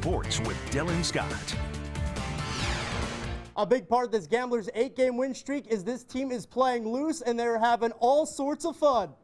Sports with Dylan Scott. A big part of this Gamblers' 8-game win streak is this team is playing loose and they're having all sorts of fun.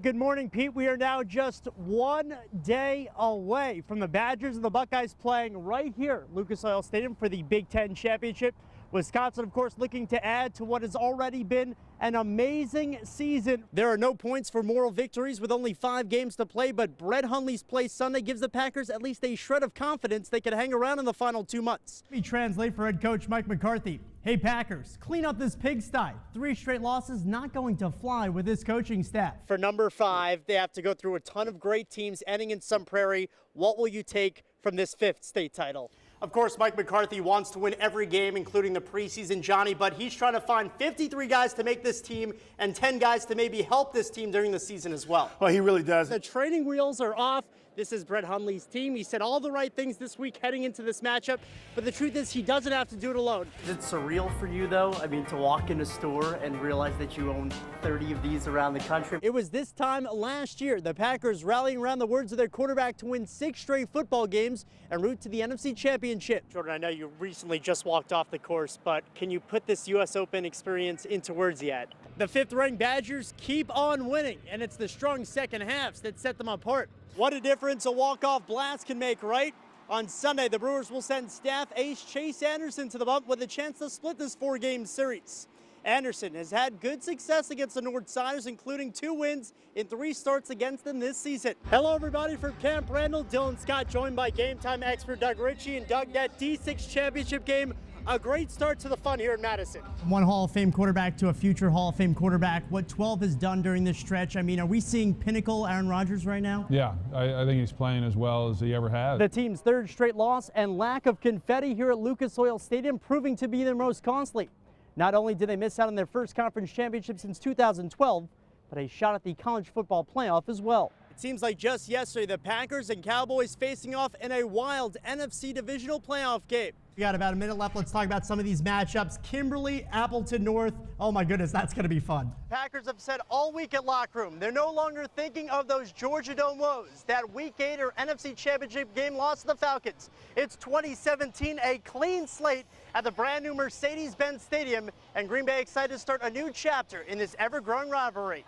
Good morning, Pete. We are now just 1 day away from the Badgers and the Buckeyes playing right here at Lucas Oil Stadium for the Big Ten Championship. Wisconsin, of course, looking to add to what has already been an amazing season. There are no points for moral victories with only 5 games to play, but Brett Hundley's play Sunday gives the Packers at least a shred of confidence they can hang around in the final 2 months. Let me translate for head coach Mike McCarthy. Hey Packers, clean up this pigsty. 3 straight losses not going to fly with this coaching staff. For number 5, they have to go through a ton of great teams ending in Sun Prairie. What will you take from this 5th state title? Of course, Mike McCarthy wants to win every game, including the preseason, Johnny, but he's trying to find 53 guys to make this team and 10 guys to maybe help this team during the season as well. Well, he really does. The training wheels are off. This is Brett Hundley's team. He said all the right things this week heading into this matchup, but the truth is he doesn't have to do it alone. Is it surreal for you, though? I mean, to walk in a store and realize that you own 30 of these around the country. It was this time last year, the Packers rallying around the words of their quarterback to win 6 straight football games en route to the NFC Championship. Jordan, I know you recently just walked off the course, but can you put this U.S. Open experience into words yet? The 5th-ranked Badgers keep on winning, and it's the strong second halves that set them apart. What a difference a walk-off blast can make, right? On Sunday, the Brewers will send staff ace Chase Anderson to the bump with a chance to split this 4-game series. Anderson has had good success against the Northsiders, including 2 wins in 3 starts against them this season. Hello, everybody, from Camp Randall. Dylan Scott joined by Game Time expert Doug Ritchie. And Doug, that D6 championship game, a great start to the fun here in Madison. One Hall of Fame quarterback to a future Hall of Fame quarterback. What 12 has done during this stretch, I mean, are we seeing pinnacle Aaron Rodgers right now? Yeah, I think he's playing as well as he ever has. The team's 3rd straight loss and lack of confetti here at Lucas Oil Stadium proving to be their most costly. Not only did they miss out on their first conference championship since 2012, but a shot at the college football playoff as well. It seems like just yesterday, the Packers and Cowboys facing off in a wild NFC divisional playoff game. We got about a minute left. Let's talk about some of these matchups. Kimberly, Appleton North. Oh my goodness, that's going to be fun. Packers have said all week at Locker Room, they're no longer thinking of those Georgia Dome woes, that Week 8 or NFC Championship game loss to the Falcons. It's 2017, a clean slate at the brand new Mercedes-Benz Stadium, and Green Bay excited to start a new chapter in this ever-growing rivalry.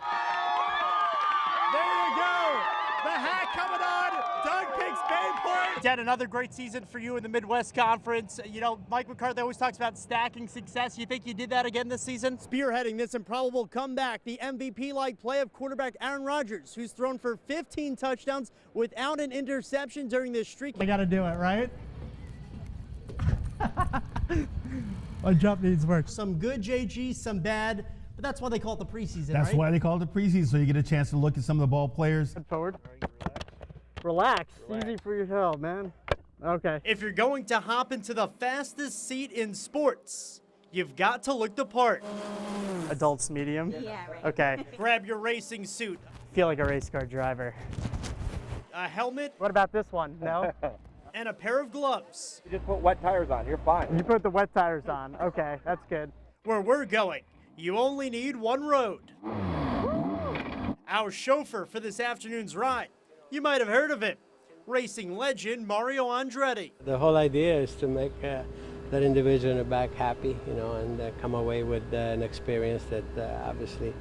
There you go. The hat coming on. Doug picks Bayport. Dad, another great season for you in the Midwest Conference. You know, Mike McCarthy always talks about stacking success. You think you did that again this season? Spearheading this improbable comeback, the MVP-like play of quarterback Aaron Rodgers, who's thrown for 15 touchdowns without an interception during this streak. We got to do it, right? A jump needs work. Some good JG, some bad. But that's why they call it the preseason, That's right? why they call it the preseason, so you get a chance to look at some of the ball players. Forward. Relax. Easy for your health, man. Okay. If you're going to hop into the fastest seat in sports, you've got to look the part. Adults medium? Yeah, right. Okay. Grab your racing suit. Feel like a race car driver. A helmet? What about this one? No? And a pair of gloves. You just put wet tires on, you're fine. You put the wet tires on. Okay, that's good. Where we're going, you only need one road. Our chauffeur for this afternoon's ride, you might have heard of him, racing legend Mario Andretti. The whole idea is to make that individual in the back happy, you know, and come away with an experience that obviously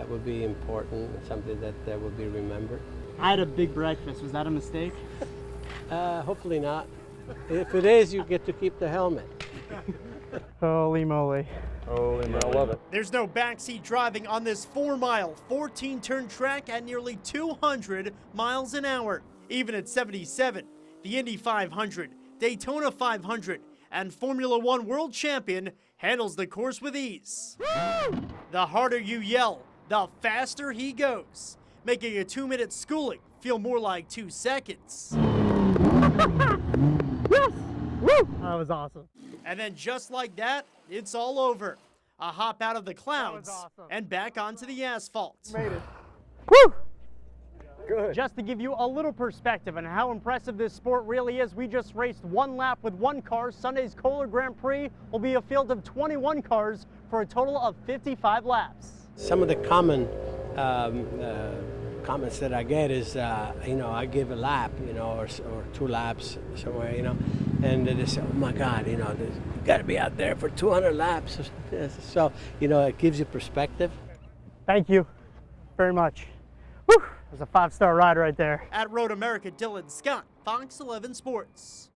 will be important, something that will be remembered. I had a big breakfast. Was that a mistake? Hopefully not. If it is, you get to keep the helmet. Holy moly. Holy moly. I love it. There's no backseat driving on this 4-mile, 14-turn track at nearly 200 miles an hour. Even at 77, the Indy 500, Daytona 500, and Formula One world champion handles the course with ease. The harder you yell, the faster he goes, making a 2-minute schooling feel more like 2 seconds. Yes! Woo! That was awesome. And then just like that, it's all over. A hop out of the clouds and back onto the asphalt. Made it. Woo! Good. Just to give you a little perspective on how impressive this sport really is, we just raced 1 lap with 1 car. Sunday's Kohler Grand Prix will be a field of 21 cars for a total of 55 laps. Some of the common comments that I get is, you know, I give a lap, you know, or 2 laps somewhere, you know, and they say, oh my God, you know, you got to be out there for 200 laps. So, you know, it gives you perspective. Thank you very much. Whew, that was a 5-star ride right there. At Road America, Dylan Scott, Fox 11 Sports.